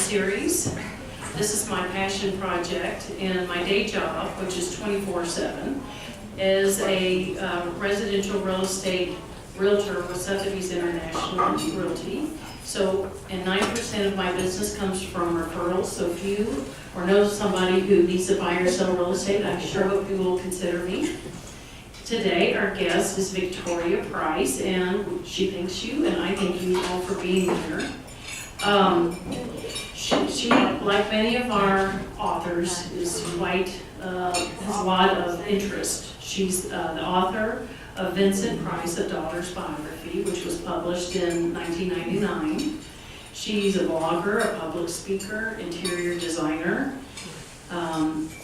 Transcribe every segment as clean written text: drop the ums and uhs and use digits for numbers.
series. This is my passion project, and my day job, which is 24/7, is a residential real estate realtor with Sotheby's International Realty. So, and 9% of my business comes from referrals. So if you or know somebody who needs to buy or sell real estate, I sure hope you will consider me. Today, our guest is Victoria Price, and she thanks you, and I thank you all for being here. She, like many of our authors, is quite, has a lot of interest. She's the author of Vincent Price, A Daughter's Biography, which was published in 1999. She's a blogger, a public speaker, interior designer.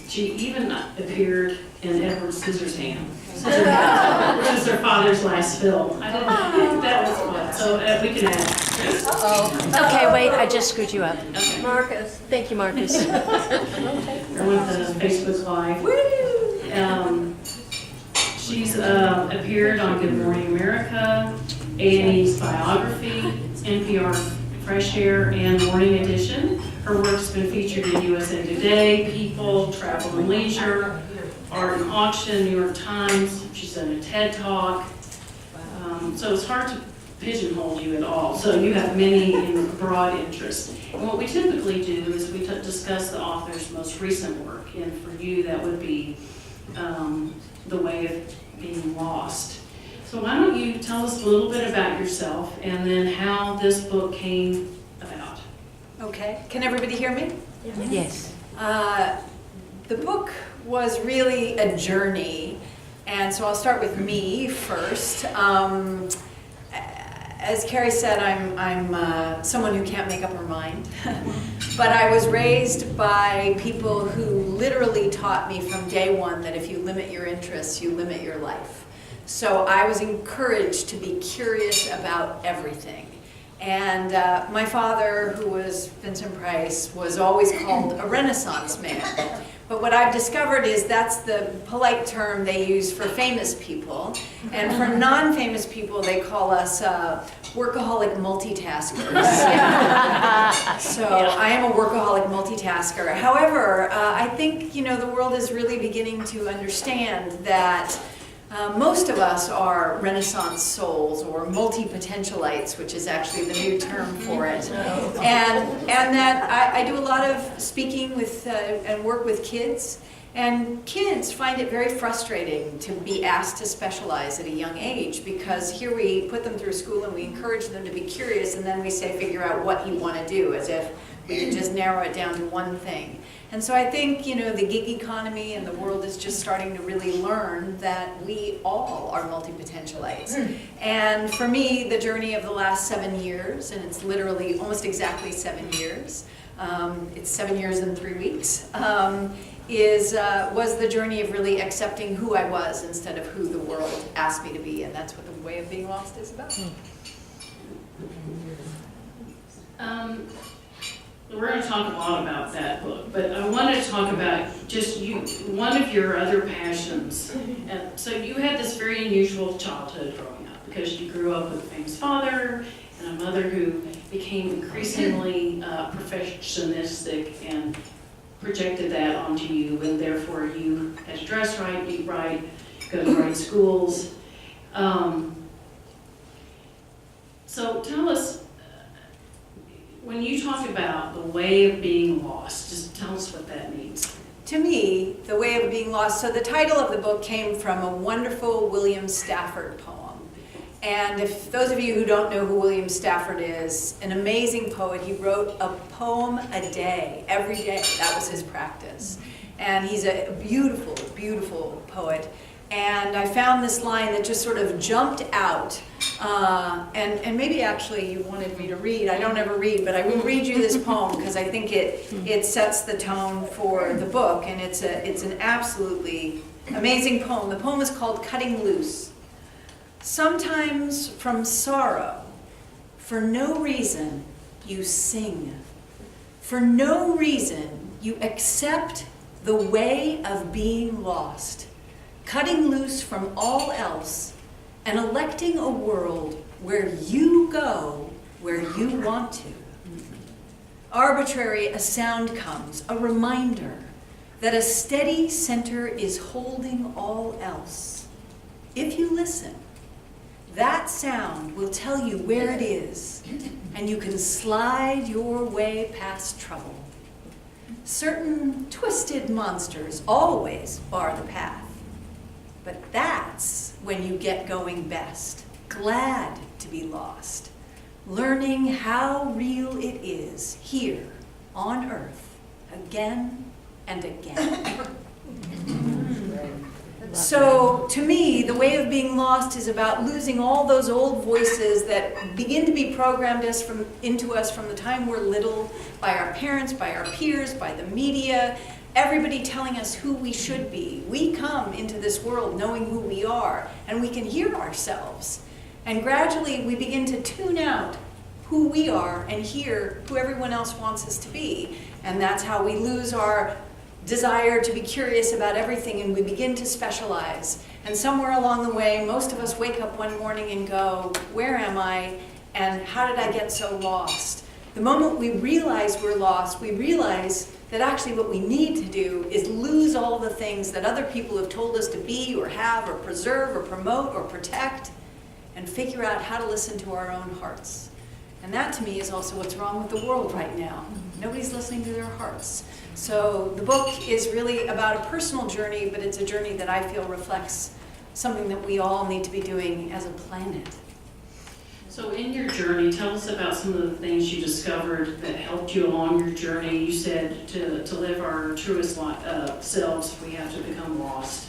She even appeared in Edward Scissorhands, which was her father's last film. I didn't think that was fun, so we can add. Okay, wait, I just screwed you up. Okay. Marcus. Thank you, Marcus. I went to Facebook Live. She's appeared on Good Morning America, A&E's Biography, NPR Fresh Air, and Morning Edition. Her work's been featured in USA Today, People, Travel and Leisure, Art and Auction, New York Times. She's done a TED Talk. So it's hard to pigeonhole you at all. So you have many and broad interests. And what we typically do is we discuss the author's most recent work. And for you, that would be The Way of Being Lost. So why don't you tell us a little bit about yourself and then how this book came about. Okay, can everybody hear me? Yes. The book was really a journey, and so I'll start with me first. As Cari said, I'm someone who can't make up her mind, but I was raised by people who literally taught me from day one that if you limit your interests, you limit your life. So I was encouraged to be curious about everything. And my father, who was Vincent Price, was always called a Renaissance man. But what I've discovered is that's the polite term they use for famous people. And for non-famous people, they call us workaholic multitaskers. So I am a workaholic multitasker. However, I think, the world is really beginning to understand that most of us are Renaissance souls or multi-potentialites, which is actually the new term for it. And that I do a lot of speaking with and work with kids. And kids find it very frustrating to be asked to specialize at a young age, because here we put them through school and we encourage them to be curious, and then we say figure out what you want to do, as if we can just narrow it down to one thing. And so I think, the gig economy and the world is just starting to really learn that we all are multi-potentialites. And for me, the journey of the last 7 years, and it's literally almost exactly 7 years, it's 7 years and 3 weeks, was the journey of really accepting who I was instead of who the world asked me to be, and that's what The Way of Being Lost is about. We're going to talk a lot about that book, but I wanted to talk about just one of your other passions. So you had this very unusual childhood growing up, because you grew up with a famous father and a mother who became increasingly perfectionistic and projected that onto you, and therefore you had to dress right, eat right, go to the right schools. So tell us, when you talk about the way of being lost, just tell us what that means. To me, The Way of Being Lost, so the title of the book came from a wonderful William Stafford poem. And if those of you who don't know who William Stafford is, an amazing poet. He wrote a poem a day, every day. That was his practice. And he's a beautiful, beautiful poet. And I found this line that just sort of jumped out. And maybe actually you wanted me to read. I don't ever read, but I will read you this poem because I think it sets the tone for the book. And it's an absolutely amazing poem. The poem is called Cutting Loose. Sometimes from sorrow, for no reason, you sing. For no reason, you accept the way of being lost, cutting loose from all else and electing a world where you go where you want to. arbitrary a sound comes, a reminder that a steady center is holding all else. If you listen, that sound will tell you where it is, and you can slide your way past trouble. Certain twisted monsters always bar the path, but that's when you get going best, glad to be lost, learning how real it is here on earth again and again. So to me, the way of being lost is about losing all those old voices that begin to be programmed into us from the time we're little, by our parents, by our peers, by the media, everybody telling us who we should be. We come into this world knowing who we are, and we can hear ourselves. And gradually we begin to tune out who we are and hear who everyone else wants us to be. And that's how we lose our desire to be curious about everything, and we begin to specialize. And somewhere along the way, most of us wake up one morning and go, where am I, and how did I get so lost? The moment we realize we're lost, we realize that actually what we need to do is lose all the things that other people have told us to be or have or preserve or promote or protect, and figure out how to listen to our own hearts. And that to me is also what's wrong with the world right now. Nobody's listening to their hearts. So the book is really about a personal journey, but it's a journey that I feel reflects something that we all need to be doing as a planet. So in your journey, tell us about some of the things you discovered that helped you along your journey. You said to live our truest selves, we have to become lost.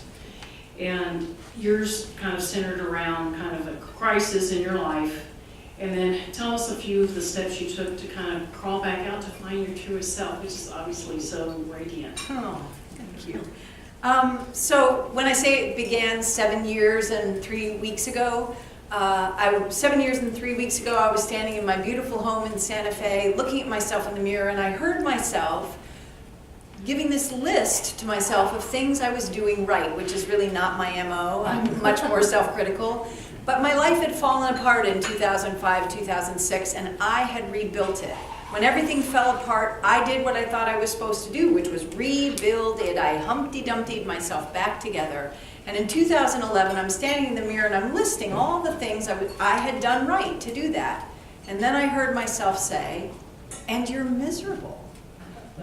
And yours kind of centered around kind of a crisis in your life. And then tell us a few of the steps you took to kind of crawl back out to find your truest self, which is obviously so radiant. Oh, thank you. So when I say it began 7 years and 3 weeks ago, 7 years and 3 weeks ago, I was standing in my beautiful home in Santa Fe, looking at myself in the mirror, and I heard myself giving this list to myself of things I was doing right, which is really not my MO. I'm much more self-critical. But my life had fallen apart in 2005, 2006, and I had rebuilt it. When everything fell apart, I did what I thought I was supposed to do, which was rebuild it. I Humpty Dumptied myself back together. And in 2011, I'm standing in the mirror and I'm listing all the things I had done right to do that. And then I heard myself say, and you're miserable.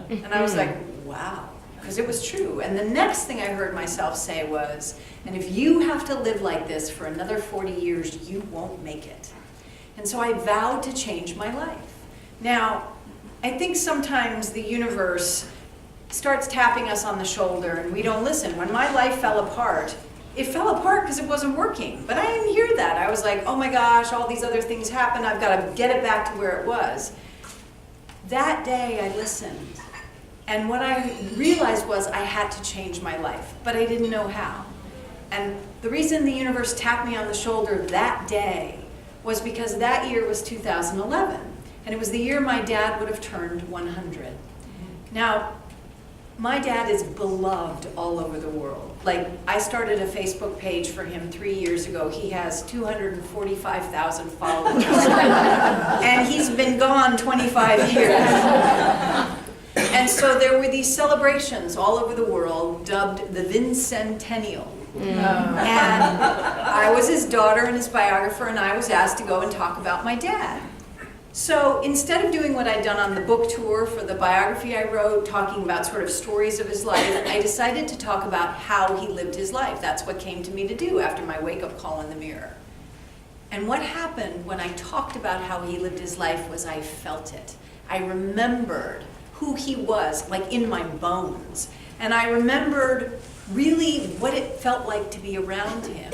And I was like, wow, because it was true. And the next thing I heard myself say was, and if you have to live like this for another 40 years, you won't make it. And so I vowed to change my life. Now, I think sometimes the universe starts tapping us on the shoulder and we don't listen. When my life fell apart, it fell apart because it wasn't working. But I didn't hear that. I was like, oh my gosh, all these other things happened. I've got to get it back to where it was. That day I listened. And what I realized was I had to change my life, but I didn't know how. And the reason the universe tapped me on the shoulder that day was because that year was 2011. And it was the year my dad would have turned 100. Now, my dad is beloved all over the world. Like, I started a Facebook page for him 3 years ago. He has 245,000 followers. And he's been gone 25 years. And so there were these celebrations all over the world dubbed the Vincentennial. And I was his daughter and his biographer, and I was asked to go and talk about my dad. So instead of doing what I'd done on the book tour for the biography I wrote, talking about sort of stories of his life, I decided to talk about how he lived his life. That's what came to me to do after my wake-up call in the mirror. And what happened when I talked about how he lived his life was I felt it. I remembered who he was, like in my bones. And I remembered really what it felt like to be around him.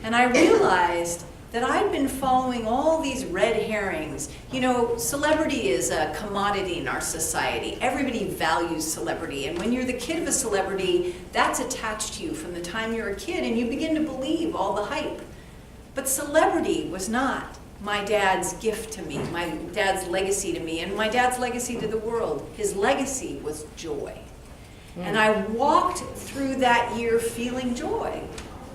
And I realized that I'd been following all these red herrings. You know, celebrity is a commodity in our society. Everybody values celebrity. And when you're the kid of a celebrity, that's attached to you from the time you're a kid, and you begin to believe all the hype. But celebrity was not my dad's gift to me, my dad's legacy to me, and my dad's legacy to the world. His legacy was joy. And I walked through that year feeling joy.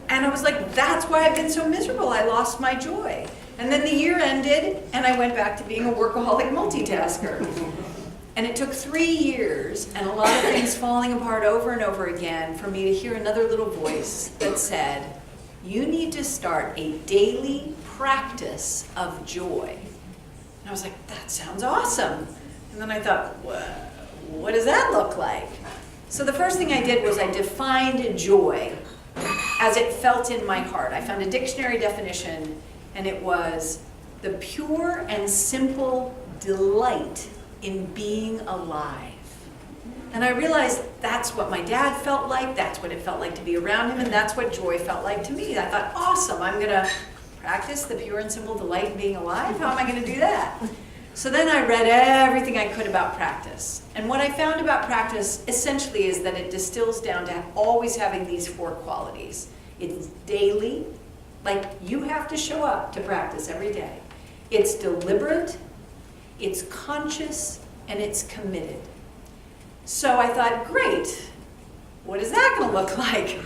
And I was like, that's why I've been so miserable. I lost my joy. And then the year ended, and I went back to being a workaholic multitasker. And it took 3 years and a lot of things falling apart over and over again for me to hear another little voice that said, you need to start a daily practice of joy. And I was like, that sounds awesome. And then I thought, what does that look like? So the first thing I did was I defined joy as it felt in my heart. I found a dictionary definition, and it was the pure and simple delight in being alive. And I realized that's what my dad felt like, that's what it felt like to be around him, and that's what joy felt like to me. I thought, awesome, I'm gonna practice the pure and simple delight in being alive. How am I gonna do that? So then I read everything I could about practice. And what I found about practice essentially is that it distills down to always having these 4 qualities. It's daily, like you have to show up to practice every day. It's deliberate, it's conscious, and it's committed. So I thought, great, what is that going to look like?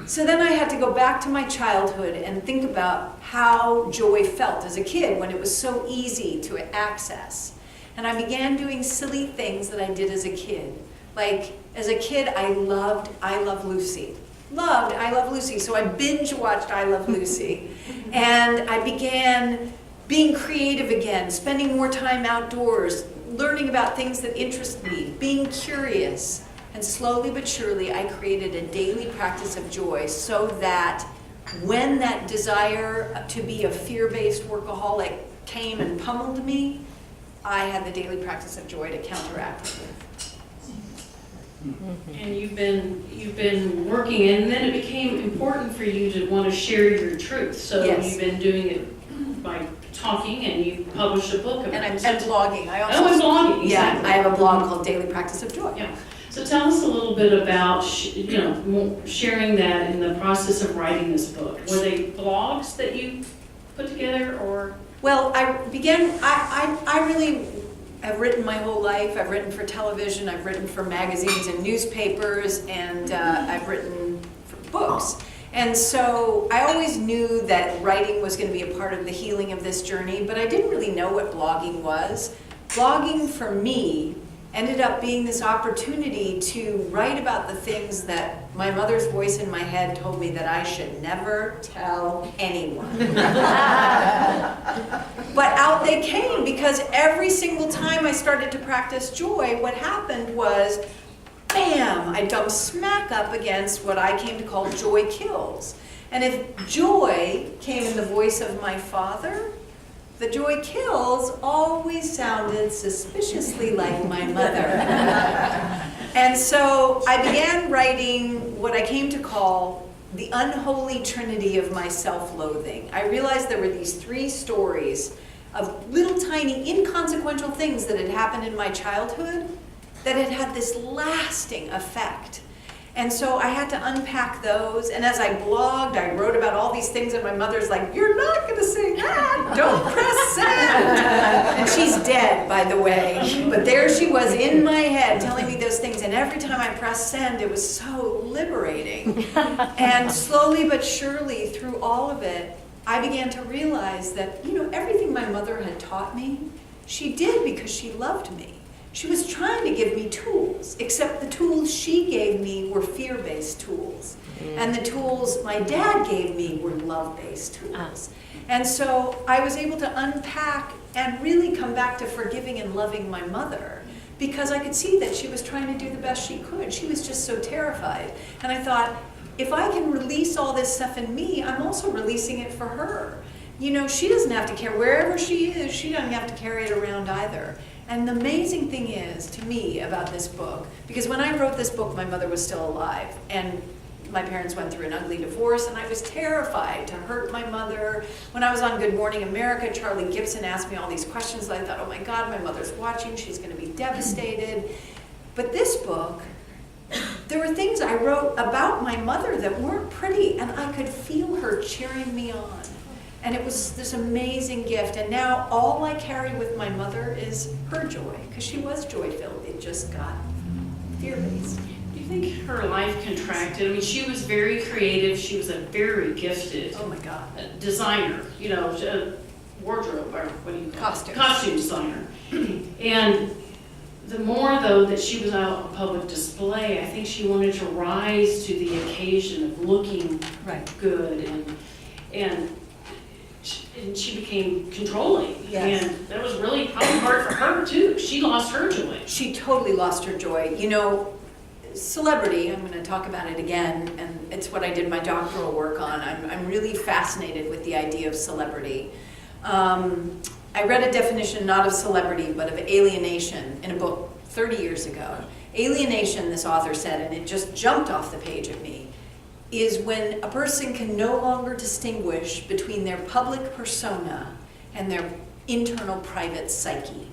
So then I had to go back to my childhood and think about how joy felt as a kid when it was so easy to access. And I began doing silly things that I did as a kid. Like, as a kid, I loved I Love Lucy. Loved I Love Lucy, so I binge watched I Love Lucy. And I began being creative again, spending more time outdoors, learning about things that interest me, being curious. And slowly but surely, I created a daily practice of joy so that when that desire to be a fear-based workaholic came and pummeled me, I had the daily practice of joy to counteract it with. And you've been working, and then it became important for you to want to share your truth. So Yes. you've been doing it by talking, and you published a book about And I'm it. blogging. I Oh, and blogging, Yeah, exactly. I have a blog called Daily Practice of Joy. Yeah. So tell us a little bit about sharing that in the process of writing this book. Were they blogs that you put together, or? Well, I really have written my whole life. I've written for television, I've written for magazines and newspapers, and I've written for books. And so I always knew that writing was going to be a part of the healing of this journey, but I didn't really know what blogging was. Blogging for me ended up being this opportunity to write about the things that my mother's voice in my head told me that I should never tell anyone. But out they came, because every single time I started to practice joy, what happened was, bam, I dumped smack up against what I came to call joy kills. And if joy came in the voice of my father, the joy kills always sounded suspiciously like my mother. And so I began writing what I came to call the unholy trinity of my self-loathing. I realized there were these 3 stories of little tiny inconsequential things that had happened in my childhood that had had this lasting effect. And so I had to unpack those, and as I blogged, I wrote about all these things, and my mother's like, you're not gonna say that, don't press send. And she's dead, by the way, but there she was in my head telling me those things, and every time I pressed send, it was so liberating. And slowly but surely, through all of it, I began to realize that, everything my mother had taught me, she did because she loved me. She was trying to give me tools, except the tools she gave me were fear-based tools. And the tools my dad gave me were love-based tools. And so I was able to unpack and really come back to forgiving and loving my mother, because I could see that she was trying to do the best she could. She was just so terrified. And I thought, if I can release all this stuff in me, I'm also releasing it for her. She doesn't have to carry, wherever she is, she doesn't have to carry it around either. And the amazing thing is, to me, about this book, because when I wrote this book, my mother was still alive, and my parents went through an ugly divorce, and I was terrified to hurt my mother. When I was on Good Morning America, Charlie Gibson asked me all these questions, and I thought, oh my God, my mother's watching, she's going to be devastated. But this book, there were things I wrote about my mother that weren't pretty, and I could feel her cheering me on. And it was this amazing gift. And now all I carry with my mother is her joy, because she was joy-filled. It just got fear-based. Do you think her life contracted? I mean, she was very creative. She was a very gifted Oh my God. designer, wardrobe, or what do you call it? Costume. Costume designer. And the more though that she was out on public display, I think she wanted to rise to the occasion of looking Right. good, and she became controlling. Yes. And that was really probably hard for her too. She lost her joy. She totally lost her joy. You know, celebrity, I'm going to talk about it again, and it's what I did my doctoral work on. I'm really fascinated with the idea of celebrity. I read a definition not of celebrity, but of alienation in a book 30 years ago. Alienation, this author said, and it just jumped off the page at me, is when a person can no longer distinguish between their public persona and their internal private psyche.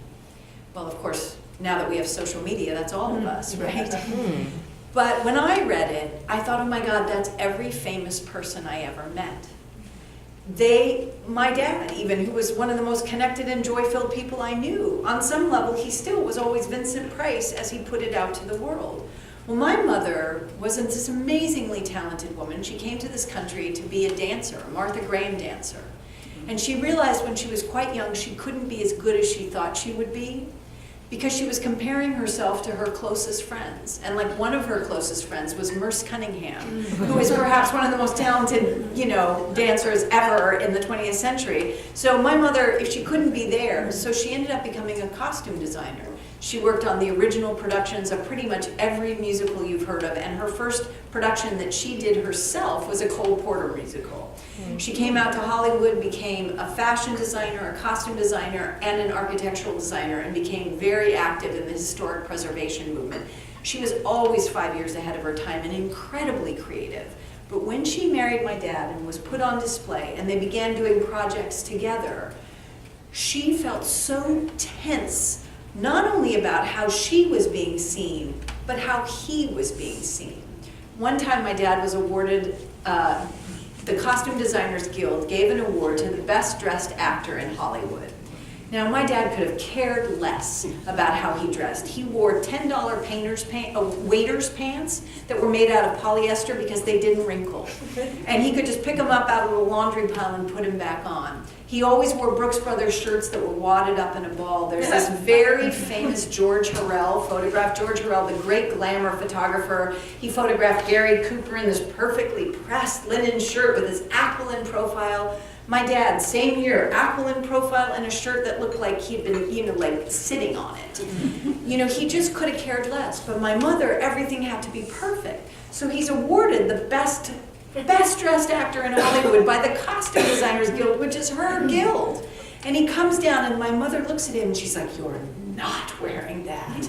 Well, of course, now that we have social media, that's all of us, right? But when I read it, I thought, oh my God, that's every famous person I ever met. My dad even, who was one of the most connected and joy-filled people I knew, on some level, he still was always Vincent Price as he put it out to the world. Well, my mother was this amazingly talented woman. She came to this country to be a dancer, a Martha Graham dancer. And she realized when she was quite young she couldn't be as good as she thought she would be, because she was comparing herself to her closest friends. And like one of her closest friends was Merce Cunningham, who is perhaps one of the most talented, dancers ever in the 20th century. So my mother, if she couldn't be there, so she ended up becoming a costume designer. She worked on the original productions of pretty much every musical you've heard of, and her first production that she did herself was a Cole Porter musical. She came out to Hollywood, became a fashion designer, a costume designer, and an architectural designer, and became very active in the historic preservation movement. She was always 5 years ahead of her time and incredibly creative. But when she married my dad and was put on display, and they began doing projects together, she felt so tense, not only about how she was being seen, but how he was being seen. One time my dad was awarded, the Costume Designers Guild gave an award to the best dressed actor in Hollywood. Now my dad could have cared less about how he dressed. He wore $10 waiter's pants that were made out of polyester because they didn't wrinkle. And he could just pick them up out of the laundry pile and put them back on. He always wore Brooks Brothers shirts that were wadded up in a ball. There's this very famous George Harrell photograph. George Harrell, the great glamour photographer, he photographed Gary Cooper in this perfectly pressed linen shirt with his aquiline profile. My dad, same year, aquiline profile and a shirt that looked like he'd been, like sitting on it. He just could have cared less. But my mother, everything had to be perfect. So he's awarded the best dressed actor in Hollywood by the Costume Designers Guild, which is her guild. And he comes down and my mother looks at him and she's like, "You're not wearing that."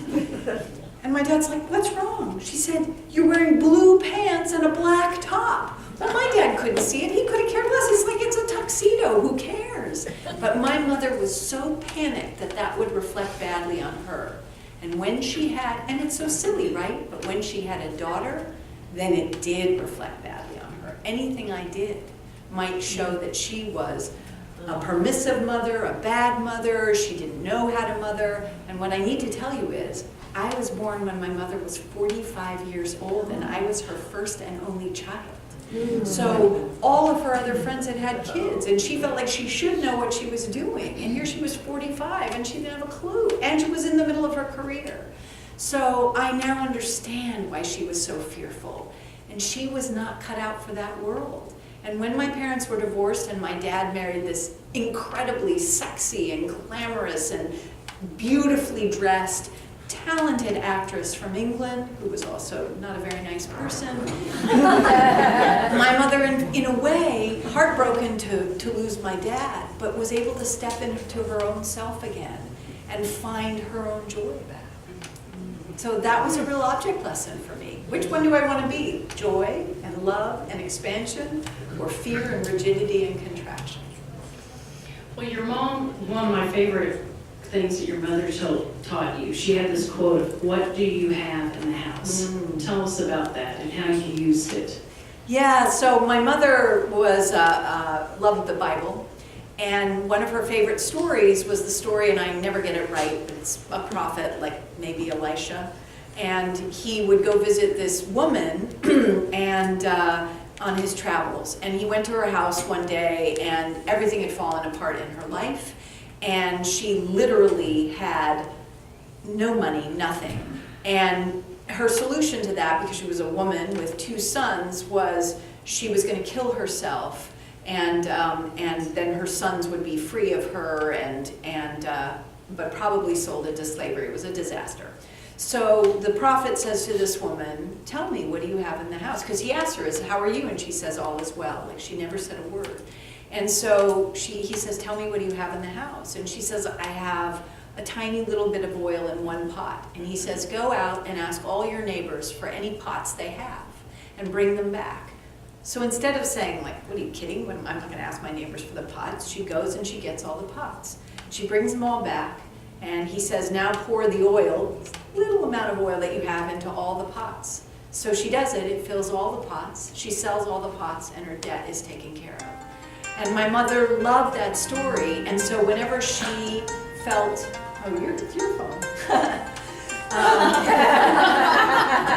And my dad's like, "What's wrong?" She said, "You're wearing blue pants and a black top." Well, my dad couldn't see it. He could have cared less. He's like, "It's a tuxedo. Who cares?" But my mother was so panicked that that would reflect badly on her. And when she had, and it's so silly, right? But when she had a daughter, then it did reflect badly on her. Anything I did might show that she was a permissive mother, a bad mother, she didn't know how to mother. And what I need to tell you is, I was born when my mother was 45 years old, and I was her first and only child. So all of her other friends had kids, and she felt like she should know what she was doing. And here she was 45, and she didn't have a clue. And she was in the middle of her career. So I now understand why she was so fearful. And she was not cut out for that world. And when my parents were divorced and my dad married this incredibly sexy and glamorous and beautifully dressed, talented actress from England, who was also not a very nice person. My mother, in a way, heartbroken to lose my dad, but was able to step into her own self again and find her own joy back. So that was a real object lesson for me. Which one do I want to be? Joy and love and expansion, or fear and rigidity and contraction? Well, your mom, one of my favorite things that your mother taught you, she had this quote of, "What do you have in the house?" Tell us about that and how you used it. Yeah, so my mother was loved the Bible, and one of her favorite stories was the story, and I never get it right, but it's a prophet, like maybe Elisha, and he would go visit this woman and on his travels, and he went to her house one day, and everything had fallen apart in her life. And she literally had no money, nothing. And her solution to that, because she was a woman with 2 sons, was she was going to kill herself, and then her sons would be free of her, but probably sold into slavery. It was a disaster. So the prophet says to this woman, tell me, what do you have in the house? Because he asks her, how are you? And she says, all is well. Like, she never said a word. And so he says, tell me, what do you have in the house? And she says, I have a tiny little bit of oil in one pot. And he says, go out and ask all your neighbors for any pots they have and bring them back. So instead of saying, like, what are you kidding? I'm not going to ask my neighbors for the pots. She goes and she gets all the pots. She brings them all back. And he says, now pour the oil, little amount of oil that you have, into all the pots. So she does it. It fills all the pots. She sells all the pots, and her debt is taken care of. And my mother loved that story. And so whenever she felt, it's your phone.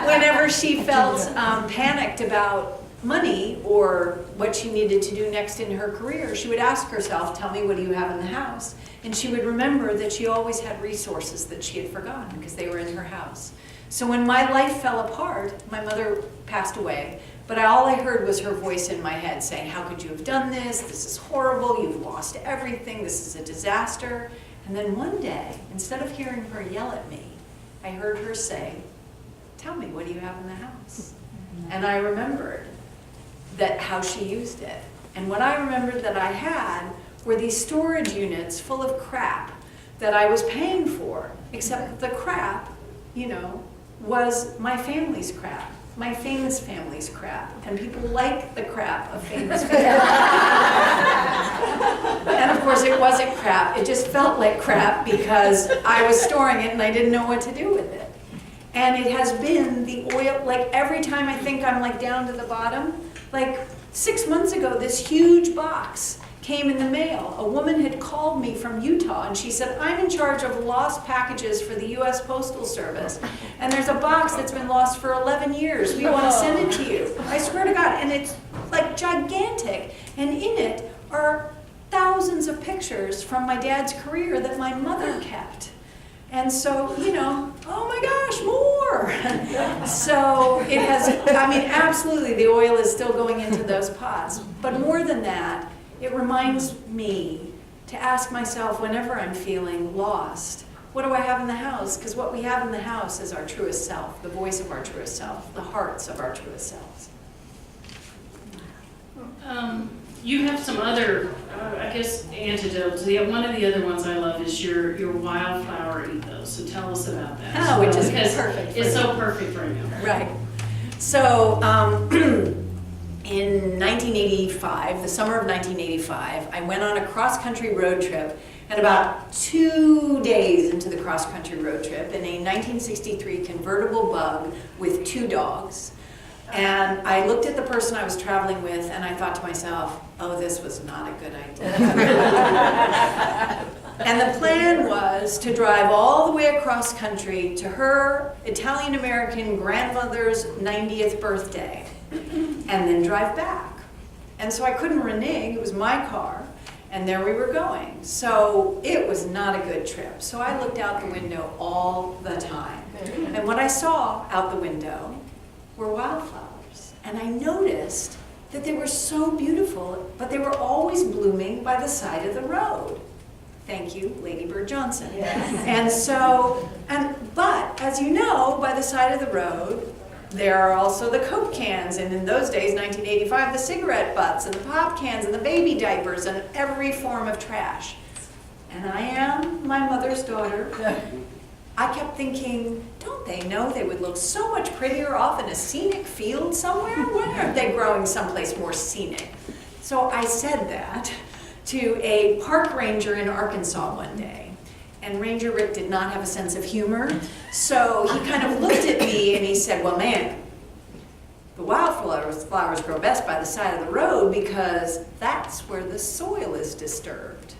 Whenever she felt panicked about money or what she needed to do next in her career, she would ask herself, tell me, what do you have in the house? And she would remember that she always had resources that she had forgotten because they were in her house. So when my life fell apart, my mother passed away, but all I heard was her voice in my head saying, how could you have done this? This is horrible. You've lost everything. This is a disaster. And then one day, instead of hearing her yell at me, I heard her say, tell me, what do you have in the house? And I remembered how she used it. And what I remembered that I had were these storage units full of crap that I was paying for, except the crap, was my family's crap, my famous family's crap, and people like the crap of famous families. And of course it wasn't crap, it just felt like crap because I was storing it and I didn't know what to do with it. And it has been the oil, like every time I think I'm like down to the bottom, like 6 months ago, this huge box came in the mail. A woman had called me from Utah and she said, I'm in charge of lost packages for the US Postal Service. And there's a box that's been lost for 11 years. We want to send it to you. I swear to God. And it's like gigantic. And in it are thousands of pictures from my dad's career that my mother kept. And so, oh my gosh, more. So it has, absolutely the oil is still going into those pots. But more than that, it reminds me to ask myself whenever I'm feeling lost, what do I have in the house? Because what we have in the house is our truest self, the voice of our truest self, the hearts of our truest selves. You have some other, antidotes. One of the other ones I love is your wildflower ethos. So tell us about that. Which is because perfect. It's so perfect for you. Right. So in 1985, the summer of 1985, I went on a cross-country road trip, and about 2 days into the cross-country road trip, in a 1963 convertible Bug with 2 dogs, and I looked at the person I was traveling with, and I thought to myself, oh, this was not a good idea. And the plan was to drive all the way across country to her Italian-American grandmother's 90th birthday, and then drive back. And so I couldn't renege, it was my car, and there we were going. So it was not a good trip. So I looked out the window all the time. And what I saw out the window were wildflowers. And I noticed that they were so beautiful, but they were always blooming by the side of the road. Thank you, Lady Bird Johnson. Yes. But as you know, by the side of the road, there are also the Coke cans, and in those days, 1985, the cigarette butts, and the pop cans, and the baby diapers, and every form of trash. And I am my mother's daughter. I kept thinking, don't they know they would look so much prettier off in a scenic field somewhere? Why aren't they growing someplace more scenic? So I said that to a park ranger in Arkansas one day. And Ranger Rick did not have a sense of humor, so he kind of looked at me and he said, well, man, the wildflowers grow best by the side of the road because that's where the soil is disturbed.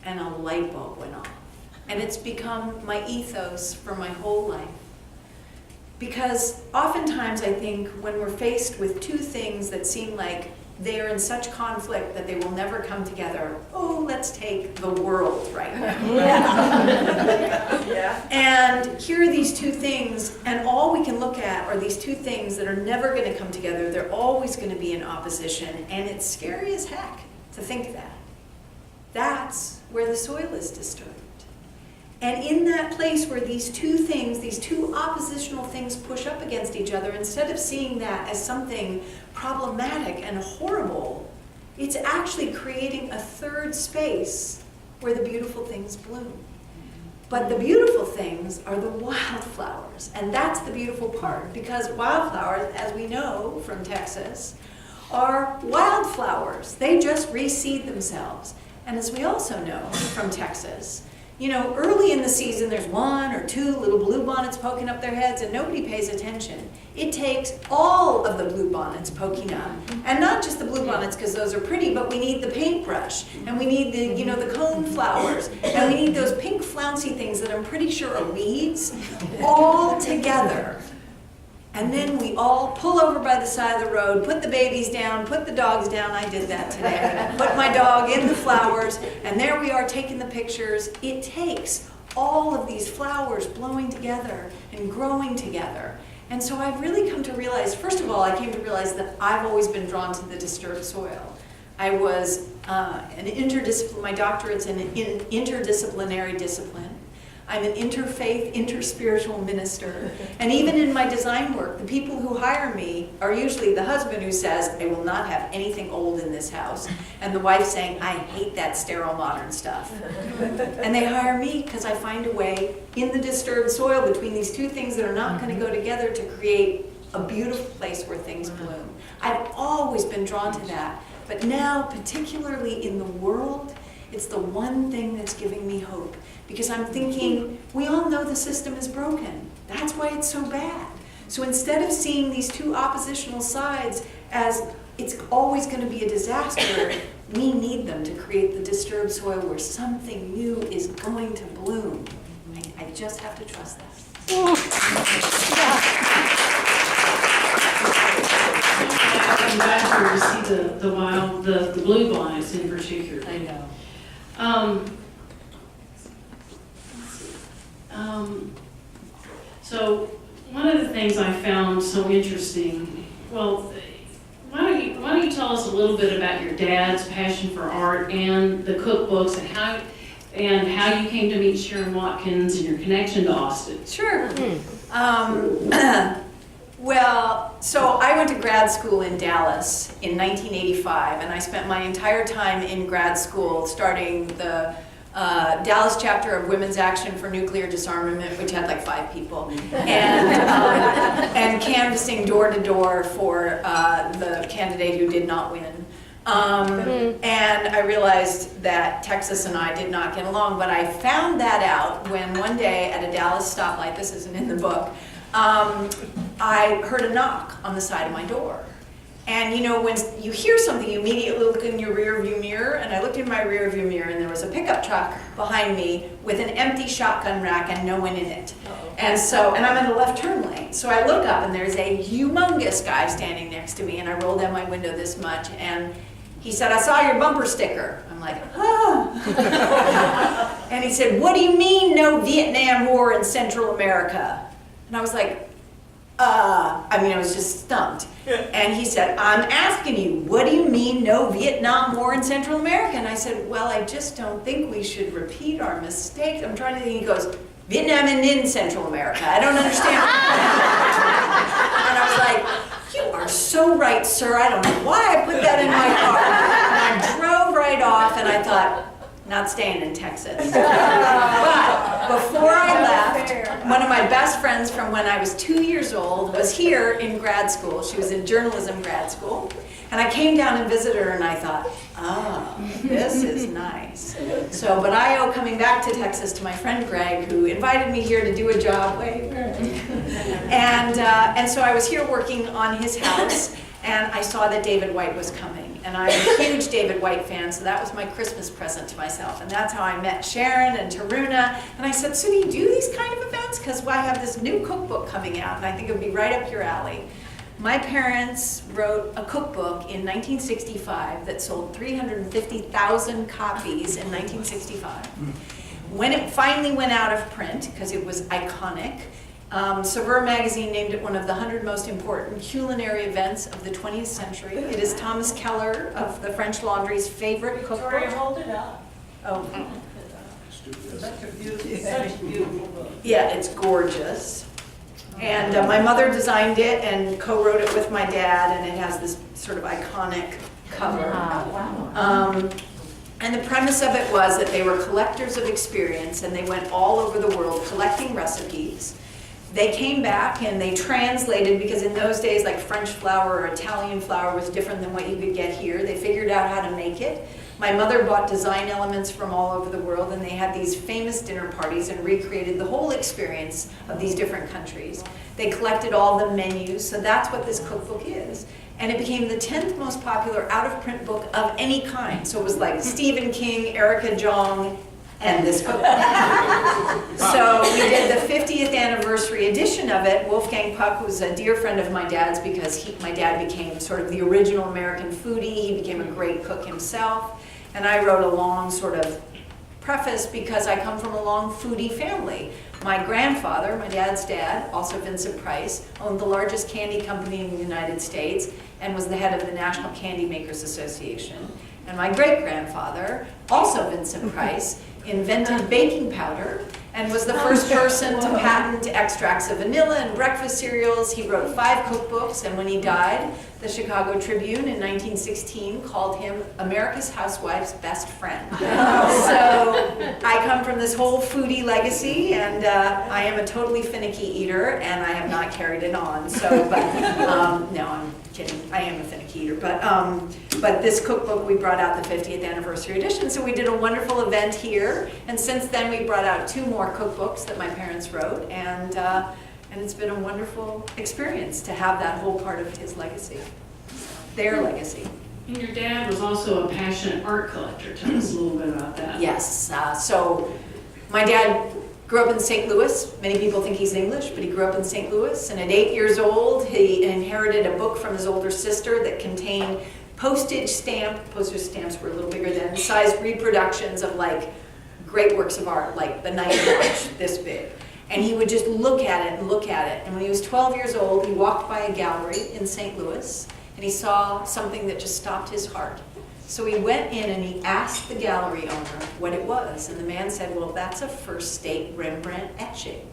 And a light bulb went off. And it's become my ethos for my whole life. Because oftentimes I think when we're faced with 2 things that seem like they are in such conflict that they will never come together. Oh, let's take the world right now. Yeah. And here are these two things, and all we can look at are these two things that are never going to come together. They're always going to be in opposition, and it's scary as heck to think that. That's where the soil is disturbed. And in that place where these two things, these two oppositional things push up against each other, instead of seeing that as something problematic and horrible, it's actually creating a third space where the beautiful things bloom. But the beautiful things are the wildflowers, and that's the beautiful part, because wildflowers, as we know from Texas, are wildflowers. They just reseed themselves. And as we also know from Texas, you know, early in the season, there's one or two little bluebonnets poking up their heads, and nobody pays attention. It takes all of the bluebonnets poking up, and not just the bluebonnets because those are pretty, but we need the paintbrush, and we need the, you know, the cone flowers, and we need those pink flouncy things that I'm pretty sure are weeds, all together. And then we all pull over by the side of the road, put the babies down, put the dogs down. I did that today. Put my dog in the flowers, and there we are taking the pictures. It takes all of these flowers blowing together and growing together. And so I've really come to realize, first of all, I came to realize that I've always been drawn to the disturbed soil. I was my doctorate's in interdisciplinary discipline. I'm an interfaith, interspiritual minister. And even in my design work, the people who hire me are usually the husband who says, I will not have anything old in this house. And the wife saying, I hate that sterile modern stuff. And they hire me because I find a way in the disturbed soil between these two things that are not going to go together to create a beautiful place where things bloom. I've always been drawn to that. But now, particularly in the world, it's the one thing that's giving me hope. Because I'm thinking, we all know the system is broken. That's why it's so bad. So instead of seeing these two oppositional sides as it's always going to be a disaster, we need them to create the disturbed soil where something new is going to bloom. I just have to trust that. I'm back here to see the blue bonnets in particular. I know. So one of the things I found so interesting, well, why don't you tell us a little bit about your dad's passion for art and the cookbooks and how you came to meet Sharon Watkins and your connection to Austin? Sure. Well, so I went to grad school in Dallas in 1985, and I spent my entire time in grad school starting the Dallas chapter of Women's Action for Nuclear Disarmament, which had like 5 people, and canvassing door to door for the candidate who did not win. And I realized that Texas and I did not get along, but I found that out when one day at a Dallas stoplight, this isn't in the book, I heard a knock on the side of my door. And you know, when you hear something, you immediately look in your rear view mirror, and I looked in my rear view mirror and there was a pickup truck behind me with an empty shotgun rack and no one in it. And I'm in the left turn lane. So I look up and there's a humongous guy standing next to me, and I roll down my window this much, and he said, I saw your bumper sticker. I'm like, ah. And he said, what do you mean no Vietnam War in Central America? And I was like, I was just stumped. And he said, I'm asking you, what do you mean no Vietnam War in Central America? And I said, well, I just don't think we should repeat our mistakes. I'm trying to think. He goes, Vietnam and in Central America. I don't understand. And I was like, you are so right, sir. I don't know why I put that in my car. And I drove right off, and I thought, not staying in Texas. But before I left, one of my best friends from when I was 2 years old was here in grad school. She was in journalism grad school. And I came down and visited her, and I thought, oh, this is nice. So, but I owe coming back to Texas to my friend Greg, who invited me here to do a job. And so I was here working on his house, and I saw that David White was coming. And I'm a huge David White fan, so that was my Christmas present to myself. And that's how I met Sharon and Taruna. And I said, so do you do these kind of events? Because I have this new cookbook coming out, and I think it would be right up your alley. My parents wrote a cookbook in 1965 that sold 350,000 copies in 1965. When it finally went out of print, because it was iconic, Saveur magazine named it one of the 100 most important culinary events of the 20th century. It is Thomas Keller of the French Laundry's favorite cookbook. Victoria, hold it up. Oh, Such a beautiful book. yeah, it's gorgeous. And my mother designed it and co-wrote it with my dad, and it has this sort of iconic cover. Wow. And the premise of it was that they were collectors of experience, and they went all over the world collecting recipes. They came back and they translated, because in those days, like French flour or Italian flour was different than what you could get here. They figured out how to make it. My mother bought design elements from all over the world, and they had these famous dinner parties and recreated the whole experience of these different countries. They collected all the menus, so that's what this cookbook is. And it became the 10th most popular out-of-print book of any kind. So it was like Stephen King, Erica Jong, and this cookbook. So we did the 50th anniversary edition of it. Wolfgang Puck was a dear friend of my dad's, because my dad became sort of the original American foodie. He became a great cook himself. And I wrote a long sort of preface, because I come from a long foodie family. My grandfather, my dad's dad, also Vincent Price, owned the largest candy company in the United States and was the head of the National Candy Makers Association. And my great-grandfather, also Vincent Price, invented baking powder and was the first person to patent extracts of vanilla in breakfast cereals. He wrote 5 cookbooks, and when he died, the Chicago Tribune in 1916 called him America's housewife's best friend. So I come from this whole foodie legacy, and I am a totally finicky eater, and I have not carried it on. So, but no, I'm kidding. I am a finicky eater, but this cookbook, we brought out the 50th anniversary edition, so we did a wonderful event here, and since then we brought out 2 more cookbooks that my parents wrote, and it's been a wonderful experience to have that whole part of his legacy, their legacy. And your dad was also a passionate art collector. Tell us a little bit about that. Yes, so my dad grew up in St. Louis. Many people think he's English, but he grew up in St. Louis, and at 8 years old, he inherited a book from his older sister that contained postage stamps were a little bigger then, sized reproductions of like great works of art, like the Night Watch, this big. And he would just look at it and look at it. And when he was 12 years old, he walked by a gallery in St. Louis, and he saw something that just stopped his heart. So he went in and he asked the gallery owner what it was. And the man said, well, that's a first state Rembrandt etching.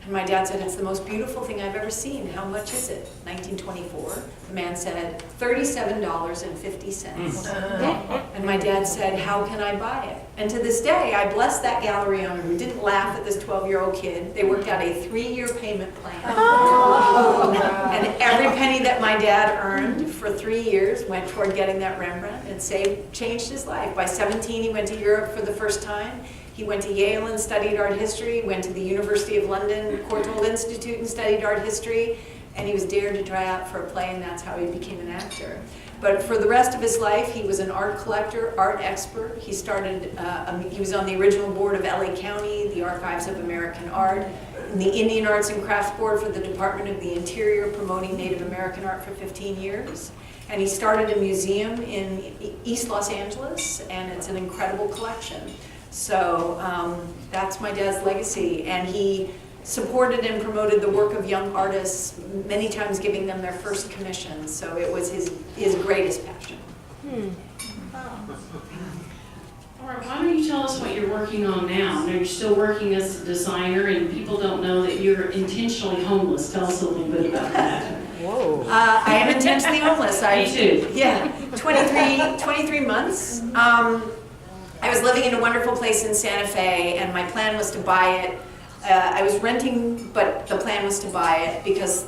And my dad said, it's the most beautiful thing I've ever seen. How much is it? 1924. The man said, $37.50. And my dad said, how can I buy it? And to this day, I bless that gallery owner who didn't laugh at this 12-year-old kid. They worked out a 3-year payment plan. And every penny that my dad earned for 3 years went toward getting that Rembrandt, and changed his life. By 17, he went to Europe for the first time. He went to Yale and studied art history, went to the University of London Courtauld Institute and studied art history, and he was dared to try out for a play, and that's how he became an actor. But for the rest of his life, he was an art collector, art expert. He was on the original board of LA County, the Archives of American Art, and the Indian Arts and Crafts Board for the Department of the Interior, promoting Native American art for 15 years. And he started a museum in East Los Angeles, and it's an incredible collection. So that's my dad's legacy, and he supported and promoted the work of young artists, many times giving them their first commissions. So it was his greatest passion. All right, why don't you tell us what you're working on now? Now, you're still working as a designer, and people don't know that you're intentionally homeless. Tell us a little bit about that. Whoa. I am intentionally homeless. Me too. Yeah, 23 months. I was living in a wonderful place in Santa Fe, and my plan was to buy it. I was renting, but the plan was to buy it because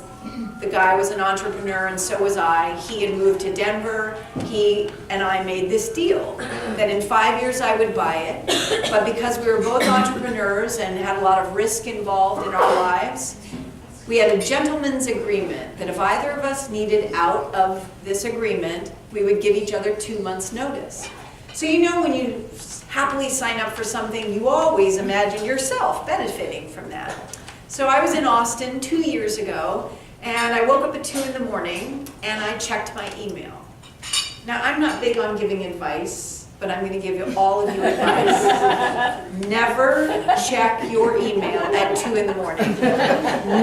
the guy was an entrepreneur and so was I. He had moved to Denver. He and I made this deal that in 5 years I would buy it, but because we were both entrepreneurs and had a lot of risk involved in our lives, we had a gentleman's agreement that if either of us needed out of this agreement, we would give each other 2 months' notice. So you know, when you happily sign up for something, you always imagine yourself benefiting from that. So I was in Austin 2 years ago, And I woke up at 2 in the morning and I checked my email. Now, I'm not big on giving advice, but I'm going to give you all of you advice. Never check your email at 2 in the morning.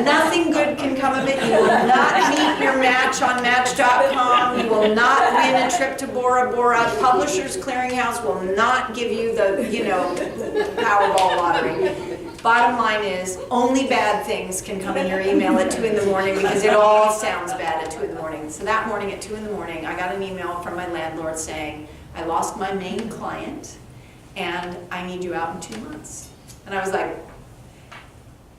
Nothing good can come of it. You will not meet your match on Match.com. You will not win a trip to Bora Bora. Publishers Clearinghouse will not give you the, Powerball lottery. Bottom line is, only bad things can come in your email at 2 in the morning because it all sounds bad at 2 in the morning. So that morning at 2 in the morning, I got an email from my landlord saying, I lost my main client and I need you out in 2 months. And I was like,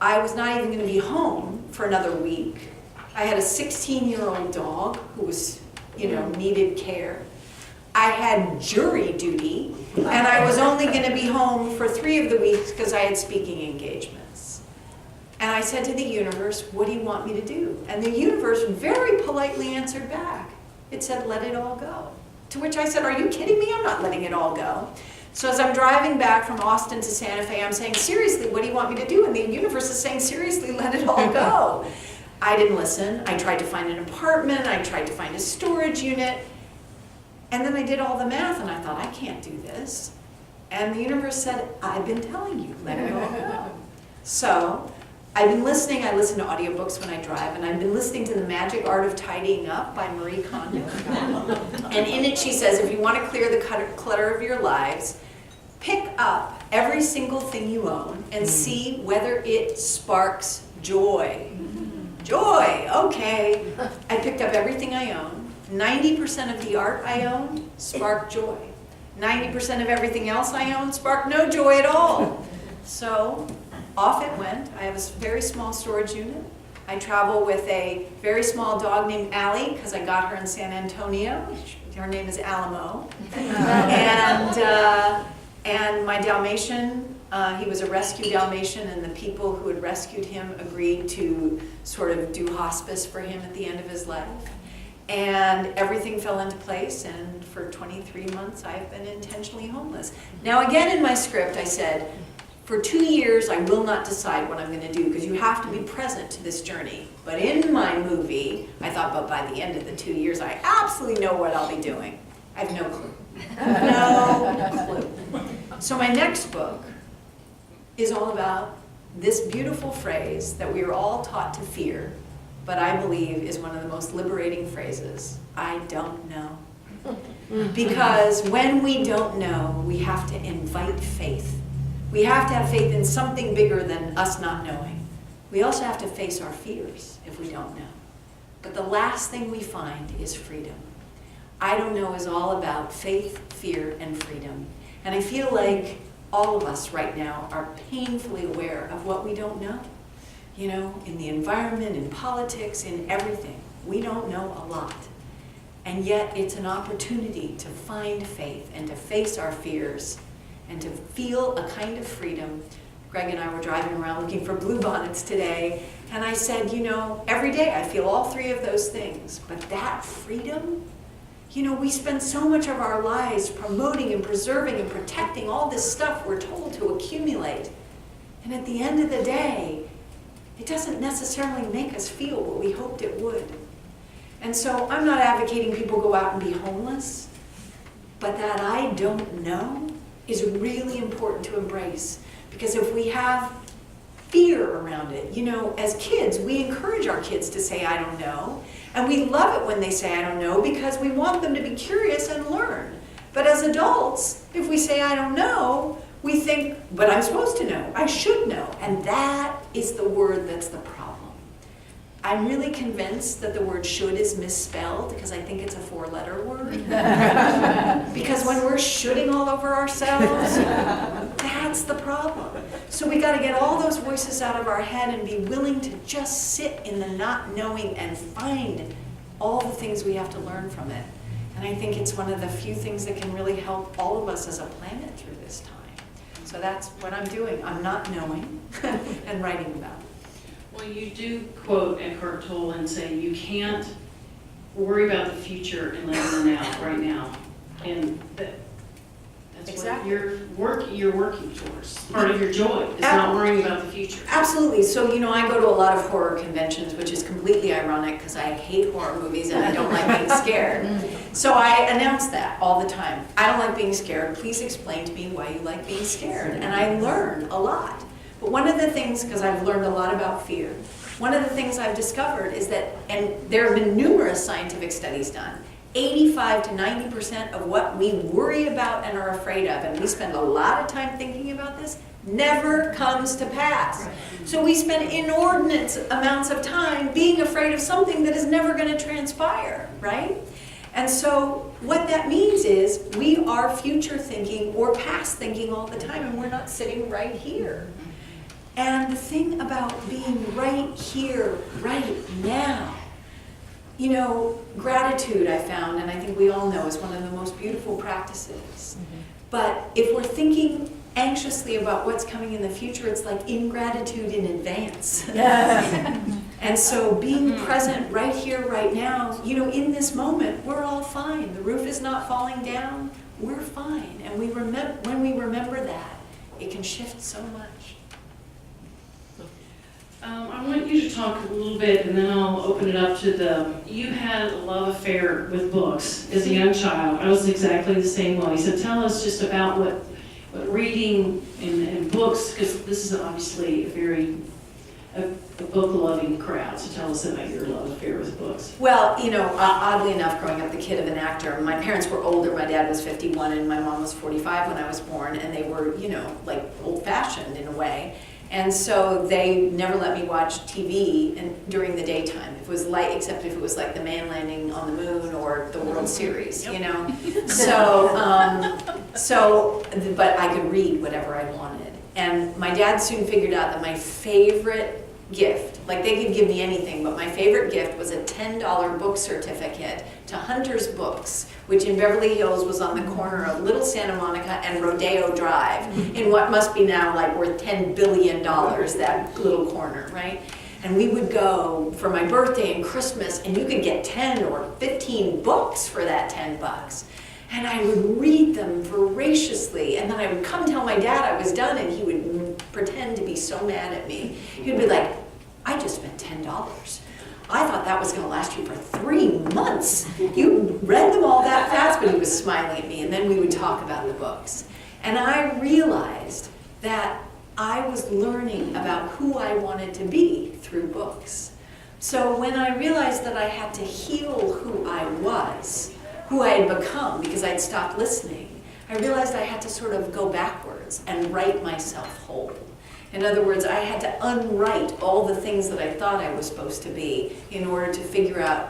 I was not even going to be home for another week. I had a 16-year-old dog who was, needed care. I had jury duty, and I was only going to be home for 3 of the weeks because I had speaking engagements. And I said to the universe, what do you want me to do? And the universe very politely answered back. It said, let it all go. To which I said, are you kidding me? I'm not letting it all go. So as I'm driving back from Austin to Santa Fe, I'm saying, seriously, what do you want me to do? And the universe is saying, seriously, let it all go. I didn't listen. I tried to find an apartment. I tried to find a storage unit. And then I did all the math, and I thought, I can't do this. And the universe said, I've been telling you, let it all go. So I've been listening. I listen to audiobooks when I drive, and I've been listening to The Magic Art of Tidying Up by Marie Kondo. And in it she says, if you want to clear the clutter of your lives, pick up every single thing you own and see whether it sparks joy. Joy, okay. I picked up everything I own. 90% of the art I owned sparked joy. 90% of everything else I owned sparked no joy at all. So off it went. I have a very small storage unit. I travel with a very small dog named Allie because I got her in San Antonio. Her name is Alamo. And my Dalmatian, he was a rescue Dalmatian, and the people who had rescued him agreed to sort of do hospice for him at the end of his life. And everything fell into place, and for 23 months I've been intentionally homeless. Now again in my script I said, for 2 years I will not decide what I'm going to do because you have to be present to this journey. But in my movie, I thought, but by the end of the 2 years I absolutely know what I'll be doing. I have no clue. No clue. So my next book is all about this beautiful phrase that we are all taught to fear, but I believe is one of the most liberating phrases. I don't know. Because when we don't know, we have to invite faith. We have to have faith in something bigger than us not knowing. We also have to face our fears if we don't know. But the last thing we find is freedom. I don't know is all about faith, fear, and freedom. And I feel like all of us right now are painfully aware of what we don't know. In the environment, in politics, in everything. We don't know a lot. And yet it's an opportunity to find faith and to face our fears and to feel a kind of freedom. Greg and I were driving around looking for bluebonnets today, and I said, every day I feel all 3 of those things. But that freedom, we spend so much of our lives promoting and preserving and protecting all this stuff we're told to accumulate. And at the end of the day, it doesn't necessarily make us feel what we hoped it would. And so I'm not advocating people go out and be homeless, but that I don't know is really important to embrace. Because if we have fear around it, as kids, we encourage our kids to say, I don't know. And we love it when they say, I don't know, because we want them to be curious and learn. But as adults, if we say, I don't know, we think, but I'm supposed to know, I should know. And that is the word that's the problem. I'm really convinced that the word should is misspelled because I think it's a 4-letter word. Because when we're shoulding all over ourselves, that's the problem. So we got to get all those voices out of our head and be willing to just sit in the not knowing and find all the things we have to learn from it. And I think it's one of the few things that can really help all of us as a planet through this time. So that's what I'm doing. I'm not knowing and writing about it. Well, you do quote Eckhart Tolle and say you can't worry about the future and live in the now, right now. And That's Exactly. what you're working towards. Part of your joy is not worrying about the future. Absolutely. So, I go to a lot of horror conventions, which is completely ironic because I hate horror movies and I don't like being scared. So I announce that all the time. I don't like being scared. Please explain to me why you like being scared. And I learn a lot. But one of the things, because I've learned a lot about fear, one of the things I've discovered is that, and there have been numerous scientific studies done, 85 to 90% of what we worry about and are afraid of, and we spend a lot of time thinking about this, never comes to pass. So we spend inordinate amounts of time being afraid of something that is never going to transpire, right? And so what that means is we are future thinking or past thinking all the time, and we're not sitting right here. And the thing about being right here, right now, gratitude I found, and I think we all know, is one of the most beautiful practices. But if we're thinking anxiously about what's coming in the future, it's like ingratitude in advance. And so being present right here, right now, in this moment, we're all fine. The roof is not falling down. We're fine. And when we remember that, it can shift so much. I want you to talk a little bit, and then I'll open it up to you had a love affair with books as a young child. I was exactly the same way. So tell us just about what reading and books, because this is obviously a book-loving crowd. So tell us about your love affair with books. Well, oddly enough, growing up the kid of an actor, my parents were older. My dad was 51 and my mom was 45 when I was born, and they were, like old-fashioned in a way. And so they never let me watch TV during the daytime. It was light, except if it was like the man landing on the moon or the World Series, So, but I could read whatever I wanted. And my dad soon figured out that my favorite gift, like they could give me anything, but my favorite gift was a $10 book certificate to Hunter's Books, which in Beverly Hills was on the corner of Little Santa Monica and Rodeo Drive, in what must be now like worth $10 billion, that little corner, right? And we would go for my birthday and Christmas, and you could get 10 or 15 books for that $10. And I would read them voraciously, and then I would come tell my dad I was done, and he would pretend to be so mad at me. He'd be like, I just spent $10. I thought that was going to last you for 3 months. You read them all that fast, but he was smiling at me, and then we would talk about the books. And I realized that I was learning about who I wanted to be through books. So when I realized that I had to heal who I was, who I had become because I'd stopped listening, I realized I had to sort of go backwards and write myself whole. In other words, I had to unwrite all the things that I thought I was supposed to be in order to figure out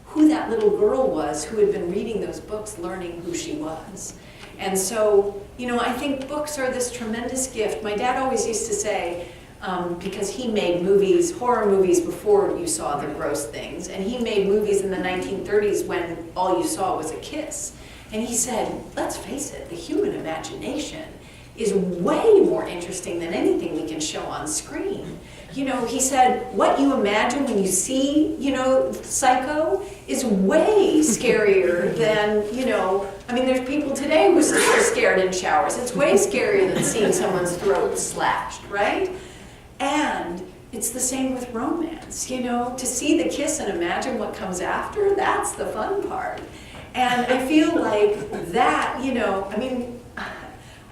who that little girl was who had been reading those books, learning who she was. And so, I think books are this tremendous gift. My dad always used to say, because he made movies, horror movies, before you saw the gross things. And he made movies in the 1930s when all you saw was a kiss. And he said, let's face it, the human imagination is way more interesting than anything we can show on screen. He said, what you imagine when you see, Psycho is way scarier than, there's people today who still are scared in showers. It's way scarier than seeing someone's throat slashed, right? And it's the same with romance, to see the kiss and imagine what comes after, that's the fun part. And I feel like that,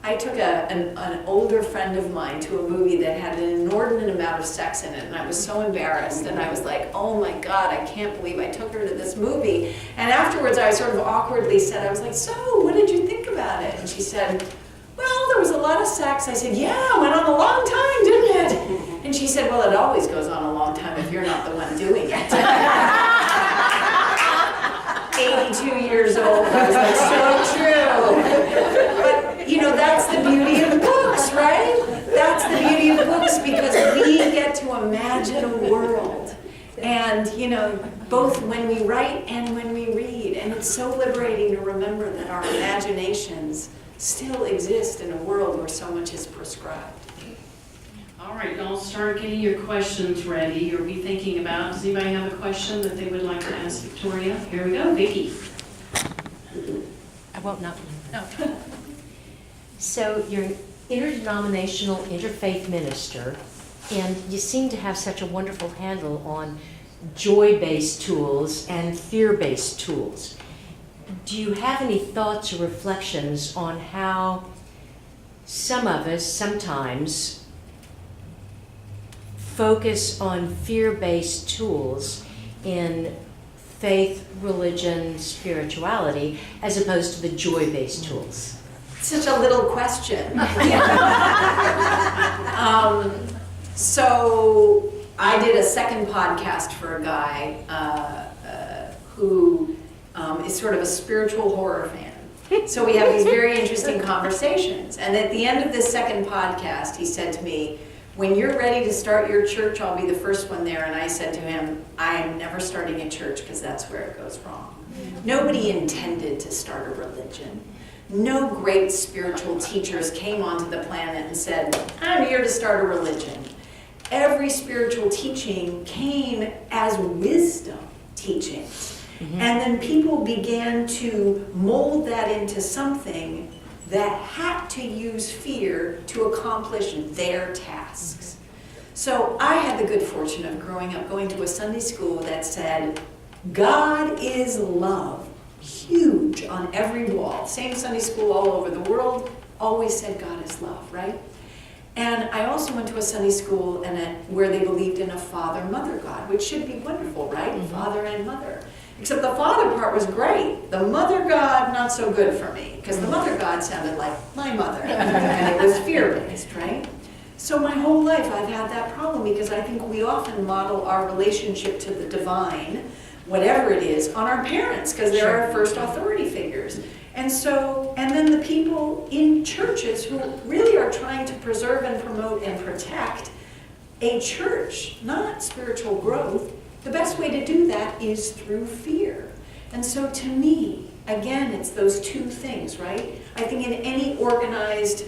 I took an older friend of mine to a movie that had an inordinate amount of sex in it, and I was so embarrassed, and I was like, oh my God, I can't believe I took her to this movie. And afterwards I sort of awkwardly said, I was like, so what did you think about it? And she said, well, there was a lot of sex. I said, yeah, it went on a long time, didn't it? And she said, well, it always goes on a long time if you're not the one doing it. 82 years old, I was like, so true. But, that's the beauty of books, right? That's the beauty of books, because we get to imagine a world. And, both when we write and when we read. And it's so liberating to remember that our imaginations still exist in a world where so much is prescribed. All right, y'all start getting your questions ready or be thinking about. Does anybody have a question that they would like to ask Victoria? Here we go, Vicki. I won't not. No. So you're an interdenominational, interfaith minister, and you seem to have such a wonderful handle on joy-based tools and fear-based tools. Do you have any thoughts or reflections on how some of us sometimes focus on fear-based tools in faith, religion, spirituality, as opposed to the joy-based tools? Such a little question. So I did a second podcast for a guy who is sort of a spiritual horror fan. So we have these very interesting conversations. And at the end of this second podcast, he said to me, when you're ready to start your church, I'll be the first one there. And I said to him, I am never starting a church because that's where it goes wrong. Nobody intended to start a religion. No great spiritual teachers came onto the planet and said, I'm here to start a religion. Every spiritual teaching came as wisdom teachings. Mm-hmm. And then people began to mold that into something that had to use fear to accomplish their tasks. So I had the good fortune of growing up going to a Sunday school that said, God is love. Huge on every wall. Same Sunday school all over the world, always said God is love, right? And I also went to a Sunday school where they believed in a father-mother God, which should be wonderful, right? Mm-hmm. Father and mother. Except the father part was great. The mother God, not so good for me, because the mother God sounded like my mother, and it was fear-based, right? So my whole life I've had that problem, because I think we often model our relationship to the divine, whatever it is, on our parents, because they're our first authority figures. And then the people in churches who really are trying to preserve and promote and protect a church, not spiritual growth, the best way to do that is through fear. And so to me, again, it's those two things, right? I think in any organized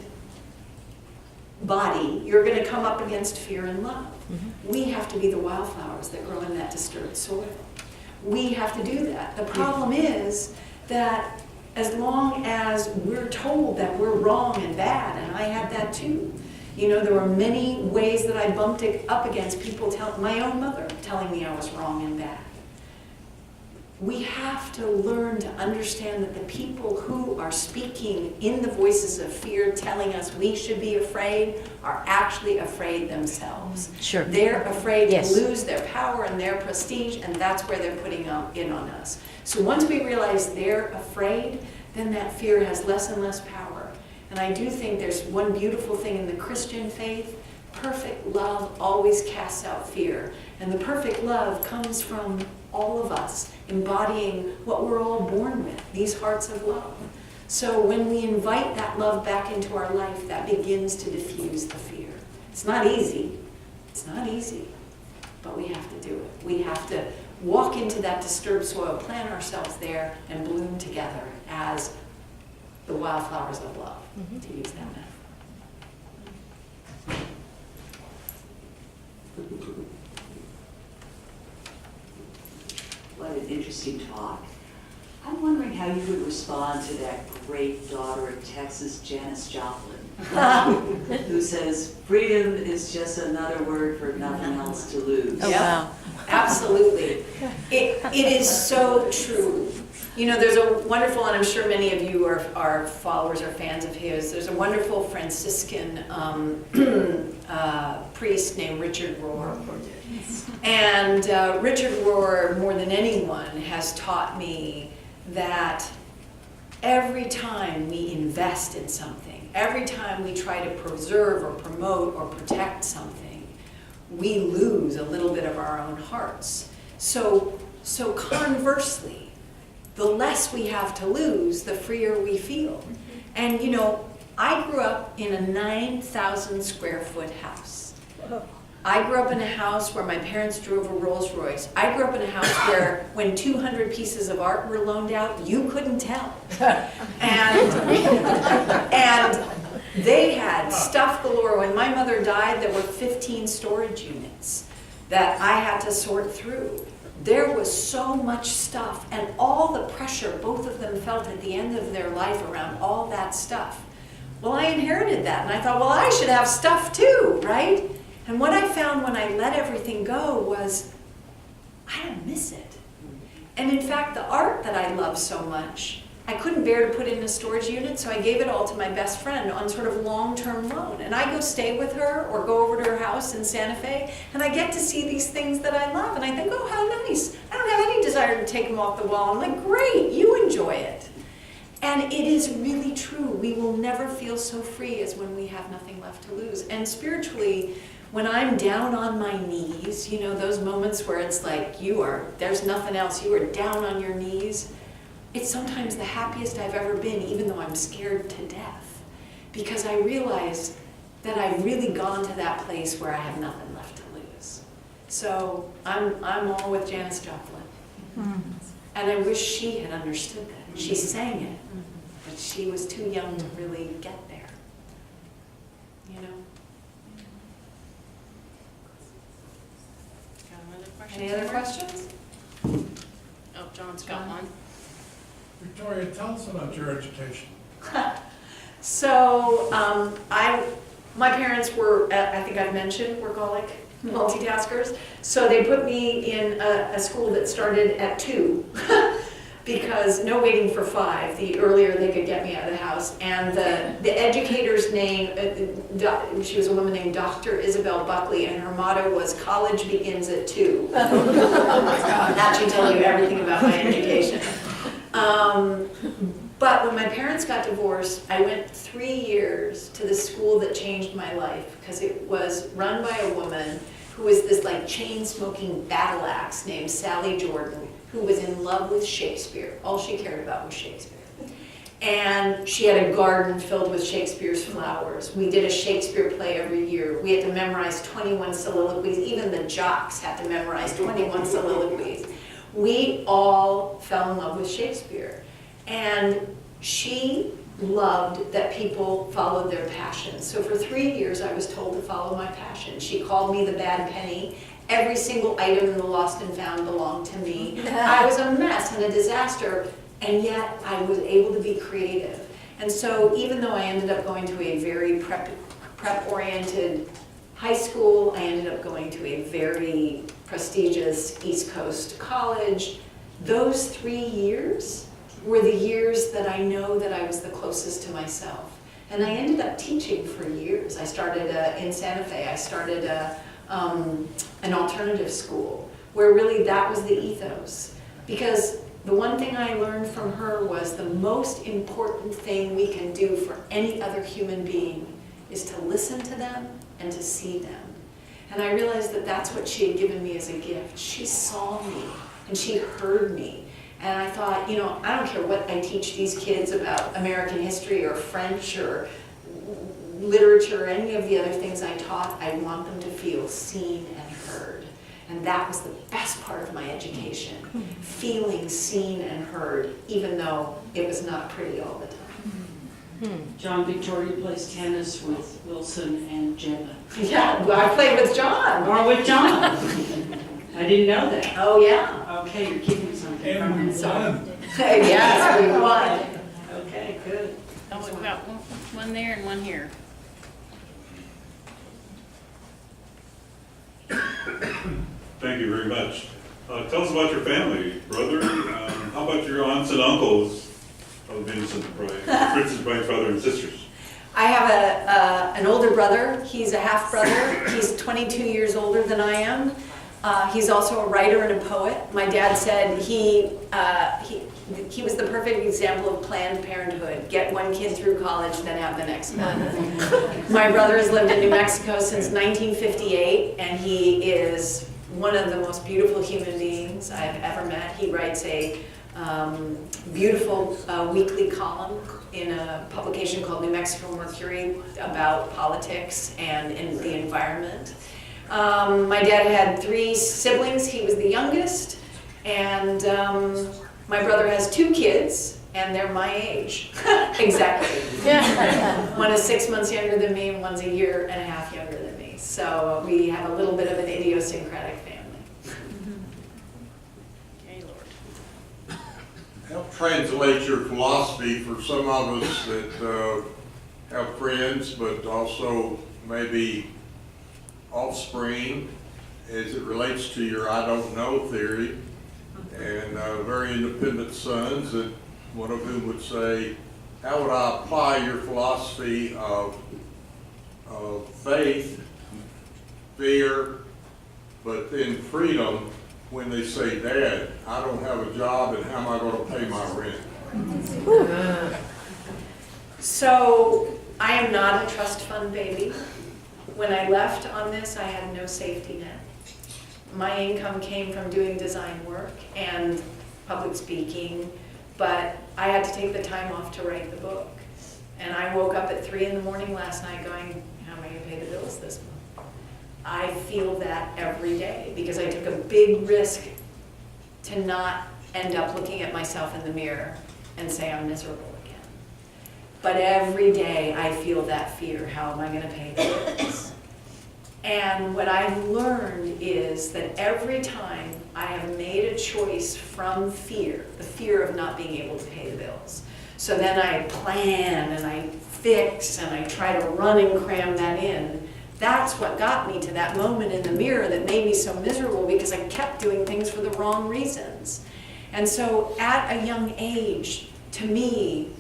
body, you're going to come up against fear and love. Mm-hmm. We have to be the wildflowers that grow in that disturbed soil. We have to do that. The problem is that as long as we're told that we're wrong and bad, and I had that too. You know, there were many ways that I bumped up against people, my own mother telling me I was wrong and bad. We have to learn to understand that the people who are speaking in the voices of fear, telling us we should be afraid, are actually afraid themselves. Sure. They're afraid Yes. to lose their power and their prestige, and that's where they're putting in on us. So once we realize they're afraid, then that fear has less and less power. And I do think there's one beautiful thing in the Christian faith. Perfect love always casts out fear. And the perfect love comes from all of us embodying what we're all born with, these hearts of love. So when we invite that love back into our life, that begins to diffuse the fear. It's not easy. It's not easy. But we have to do it. We have to walk into that disturbed soil, plant ourselves there, and bloom together as the wildflowers of love, mm-hmm. to use that metaphor. What an interesting talk. I'm wondering how you would respond to that great daughter of Texas, Janis Joplin, who says, freedom is just another word for nothing else to lose. Oh, wow. Absolutely. It is so true. You know, there's a wonderful, and I'm sure many of you are followers or fans of his, there's a wonderful Franciscan priest named Richard Rohr. And Richard Rohr, more than anyone, has taught me that every time we invest in something, every time we try to preserve or promote or protect something, we lose a little bit of our own hearts. So conversely, the less we have to lose, the freer we feel. And you know, I grew up in a 9,000 square foot house. I grew up in a house where my parents drove a Rolls Royce. I grew up in a house where when 200 pieces of art were loaned out, you couldn't tell. And they had stuff galore. When my mother died, there were 15 storage units that I had to sort through. There was so much stuff, and all the pressure both of them felt at the end of their life around all that stuff Well, I inherited that, and I thought, well, I should have stuff too, right? And what I found when I let everything go was, I don't miss it. And in fact, the art that I love so much, I couldn't bear to put in a storage unit, so I gave it all to my best friend on sort of long-term loan. And I go stay with her or go over to her house in Santa Fe, and I get to see these things that I love. And I think, oh, how nice. I don't have any desire to take them off the wall. I'm like, great, you enjoy it. And it is really true. We will never feel so free as when we have nothing left to lose. And spiritually, when I'm down on my knees, you know, those moments where it's like there's nothing else, you are down on your knees, it's sometimes the happiest I've ever been, even though I'm scared to death. Because I realize that I've really gone to that place where I have nothing left to lose. So I'm all with Janis Joplin. And I wish she had understood that. She sang it, but she was too young to really get there. You know? Got another question? Any other questions? Oh, John's got one. Victoria, tell us about your education. So my parents were, I think I've mentioned, workaholic multitaskers. So they put me in a school that started at 2 because no waiting for 5. The earlier they could get me out of the house. And the educator's name, she was a woman named Dr. Isabel Buckley, and her motto was, college begins at 2. That should tell you everything about my education. But when my parents got divorced, I went 3 years to the school that changed my life, because it was run by a woman who was this like chain-smoking battle axe named Sally Jordan, who was in love with Shakespeare. All she cared about was Shakespeare. And she had a garden filled with Shakespeare's flowers. We did a Shakespeare play every year. We had to memorize 21 soliloquies. Even the jocks had to memorize 21 soliloquies. We all fell in love with Shakespeare. And she loved that people followed their passions. So for 3 years, I was told to follow my passion. She called me the bad penny. Every single item in the lost and found belonged to me. I was a mess and a disaster, and yet I was able to be creative. And so even though I ended up going to a very prep-oriented high school, I ended up going to a very prestigious East Coast college. Those 3 years were the years that I know that I was the closest to myself. And I ended up teaching for years. I started in Santa Fe, I started an alternative school where really that was the ethos. Because the one thing I learned from her was the most important thing we can do for any other human being is to listen to them and to see them. And I realized that that's what she had given me as a gift. She saw me and she heard me. And I thought, you know, I don't care what I teach these kids about American history or French or literature or any of the other things I taught, I want them to feel seen and heard. And that was the best part of my education, feeling seen and heard, even though it was not pretty all the time. John Victoria plays tennis with Wilson and Jenna. Yeah, well, I played with John. Or with John. I didn't know that. Oh, yeah. Okay, you're keeping something from And we us. won. Yes, we won. Okay, good. Oh, we've got one there and one here. Thank you very much. Tell us about your family, brother. How about your aunts and uncles of Vincent Price, Princess Price's brother and sisters? I have an older brother. He's a half-brother. He's 22 years older than I am. He's also a writer and a poet. My dad said he was the perfect example of Planned Parenthood. Get one kid through college, then have the next one. My brother has lived in New Mexico since 1958, and he is one of the most beautiful human beings I've ever met. He writes a beautiful weekly column in a publication called New Mexico Mercury about politics and in the environment. My dad had 3 siblings. He was the youngest, and my brother has 2 kids, and they're my age. Exactly. One is 6 months younger than me, and one's a year and a half younger than me. So we have a little bit of an idiosyncratic family. Okay, Lord. Help translate your philosophy for some of us that have friends, but also maybe offspring as it relates to your I don't know theory, and very independent sons, that one of whom would say, how would I apply your philosophy of faith, fear, but then freedom when they say, Dad, I don't have a job and how am I going to pay my rent? So I am not a trust fund baby. When I left on this, I had no safety net. My income came from doing design work and public speaking, but I had to take the time off to write the book. And I woke up at 3 in the morning last night going, how am I going to pay the bills this month? I feel that every day because I took a big risk to not end up looking at myself in the mirror and say I'm miserable again. But every day I feel that fear, how am I going to pay the bills? And what I've learned is that every time I have made a choice from fear, the fear of not being able to pay the bills, so then I plan and I fix and I try to run and cram that in, that's what got me to that moment in the mirror that made me so miserable because I kept doing things for the wrong reasons. And so at a young age, to me,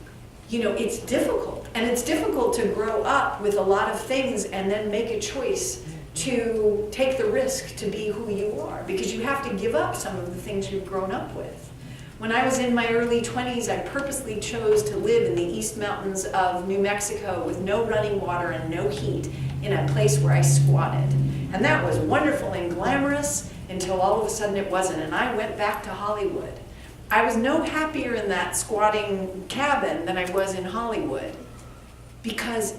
you know, it's difficult. And it's difficult to grow up with a lot of things and then make a choice to take the risk to be who you are, because you have to give up some of the things you've grown up with. When I was in my early 20s, I purposely chose to live in the East Mountains of New Mexico with no running water and no heat in a place where I squatted. And that was wonderful and glamorous until all of a sudden it wasn't, and I went back to Hollywood. I was no happier in that squatting cabin than I was in Hollywood, because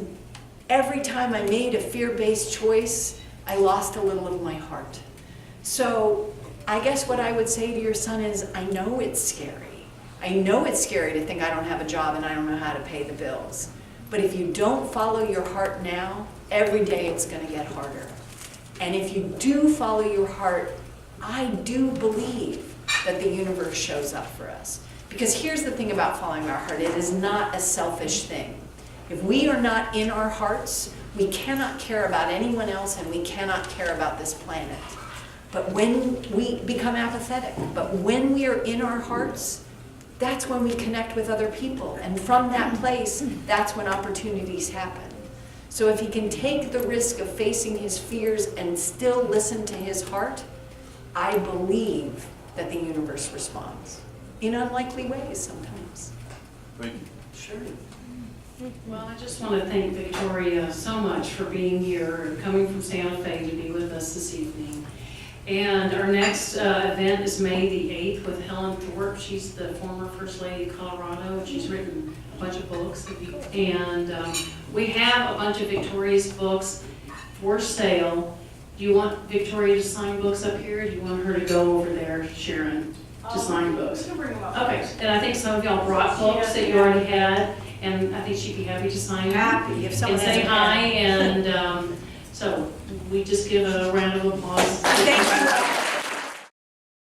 every time I made a fear-based choice, I lost a little of my heart. So I guess what I would say to your son is, I know it's scary. I know it's scary to think I don't have a job and I don't know how to pay the bills. But if you don't follow your heart now, every day it's going to get harder. And if you do follow your heart, I do believe that the universe shows up for us. Because here's the thing about following our heart, it is not a selfish thing. If we are not in our hearts, we cannot care about anyone else and we cannot care about this planet. But when we become apathetic, but when we are in our hearts, that's when we connect with other people. And from that place, that's when opportunities happen. So if he can take the risk of facing his fears and still listen to his heart, I believe that the universe responds in unlikely ways sometimes. Thank you. Sure. Well, I just want to thank Victoria so much for being here, coming from Santa Fe to be with us this evening. And our next event is May the 8th with Helen Thorpe. She's the former First Lady of Colorado, and she's written a bunch of books. And we have a bunch of Victoria's books for sale. Do you want Victoria to sign books up here, or do you want her to go over there, Sharon, to sign books? Okay, and I think some of y'all brought books that you already had, and I think she'd be happy to sign them. Happy if someone And has say a hi, pen. and so we just give a round of applause. Thank you.